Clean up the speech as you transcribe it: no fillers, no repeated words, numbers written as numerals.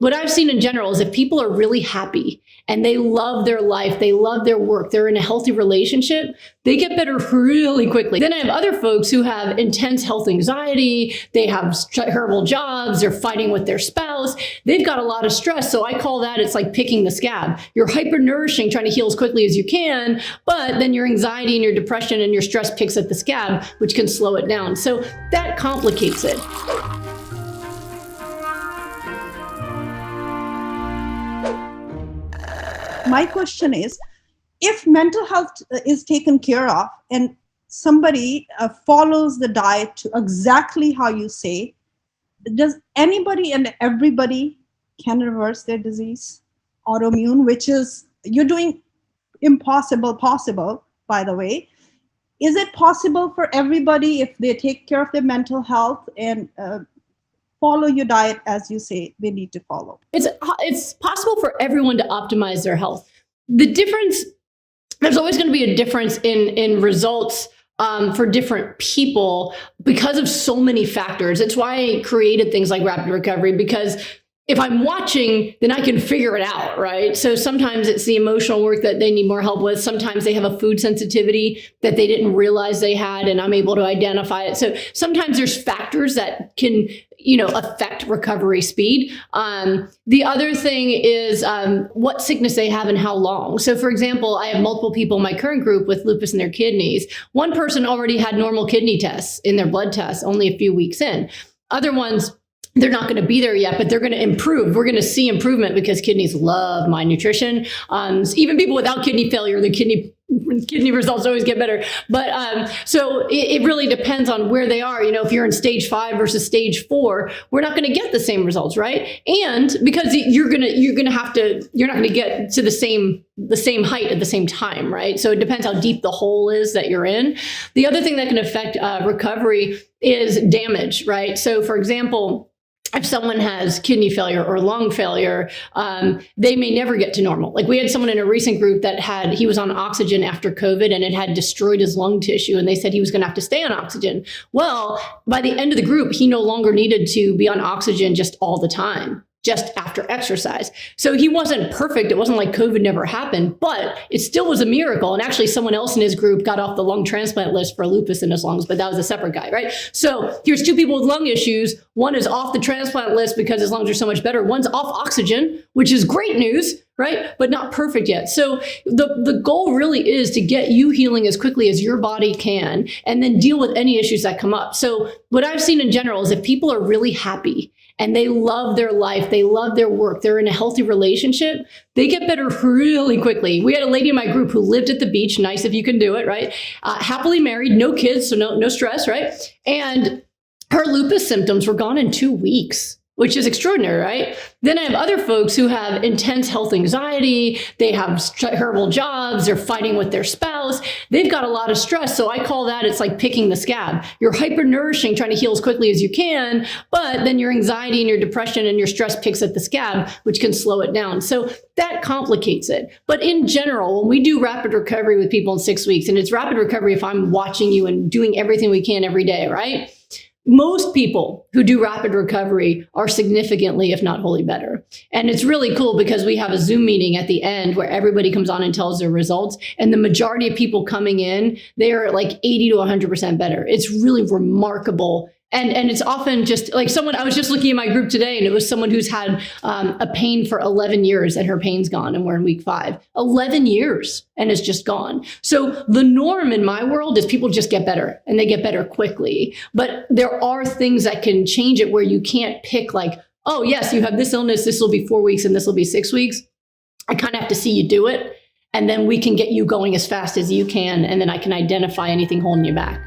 what I've seen in general is if people are really happy and they love their life, they love their work, they're in a healthy relationship, they get better really quickly. Then I have other folks who have intense health anxiety, they have terrible jobs, they're fighting with their spouse, they've got a lot of stress. So I call that, it's like picking the scab. You're hyper-nourishing, trying to heal as quickly as you can, but then your anxiety and your depression and your stress picks at the scab, which can slow it down. So that complicates it. My question is, if mental health is taken care of and somebody follows the diet to exactly how you say, does anybody and everybody can reverse their disease? Autoimmune, which is, you're doing impossible possible, by the way. Is it possible for everybody if they take care of their mental health and follow your diet as you say they need to follow? It's possible for everyone to optimize their health. The difference, there's always going to be a difference in results for different people because of so many factors. It's why I created things like rapid recovery, because if I'm watching, then I can figure it out, right? So sometimes it's the emotional work that they need more help with. Sometimes they have a food sensitivity that they didn't realize they had, and I'm able to identify it. So sometimes there's factors that can, affect recovery speed. The other thing is what sickness they have and how long. So for example, I have multiple people in my current group with lupus in their kidneys. One person already had normal kidney tests in their blood tests only a few weeks in. Other ones, they're not going to be there yet, but they're going to improve. We're going to see improvement because kidneys love my nutrition. Even people without kidney failure, the kidney results always get better. But so it really depends on where they are. If you're in stage 5 versus stage 4, we're not going to get the same results, right? And because you're not going to get to the same height at the same time, right? So it depends how deep the hole is that you're in. The other thing that can affect recovery is damage, right? So for example, if someone has kidney failure or lung failure, they may never get to normal. Like we had someone in a recent group that he was on oxygen after COVID and it had destroyed his lung tissue, and they said he was going to have to stay on oxygen. Well, by the end of the group, he no longer needed to be on oxygen just all the time, just after exercise. So he wasn't perfect. It wasn't like COVID never happened, but it still was a miracle. And actually someone else in his group got off the lung transplant list for lupus in his lungs, but that was a separate guy, right? So here's 2 people with lung issues. One is off the transplant list because his lungs are so much better. One's off oxygen, which is great news, right? But not perfect yet. So the goal really is to get you healing as quickly as your body can, and then deal with any issues that come up. So what I've seen in general is if people are really happy and they love their life, they love their work, they're in a healthy relationship, they get better really quickly. We had a lady in my group who lived at the beach, nice if you can do it, right? Happily married, no kids, so no stress, right? And her lupus symptoms were gone in 2 weeks, which is extraordinary, right? Then I have other folks who have intense health anxiety, they have terrible jobs, they're fighting with their spouse, they've got a lot of stress. So I call that, it's like picking the scab. You're hyper-nourishing, trying to heal as quickly as you can, but then your anxiety and your depression and your stress picks at the scab, which can slow it down. So that complicates it. But in general, when we do rapid recovery with people in 6 weeks, and it's rapid recovery if I'm watching you and doing everything we can every day, right? Most people who do rapid recovery are significantly, if not wholly better. And it's really cool because we have a Zoom meeting at the end where everybody comes on and tells their results. And the majority of people coming in, they are like 80 to 100% better. It's really remarkable. And it's often just like I was just looking at my group today, and it was someone who's had a pain for 11 years and her pain's gone, and we're in week 5. 11 years and it's just gone. So the norm in my world is people just get better, and they get better quickly. But there are things that can change it where you can't pick like, oh yes, you have this illness, this will be 4 weeks and this will be 6 weeks. I kind of have to see you do it, and then we can get you going as fast as you can, and then I can identify anything holding you back.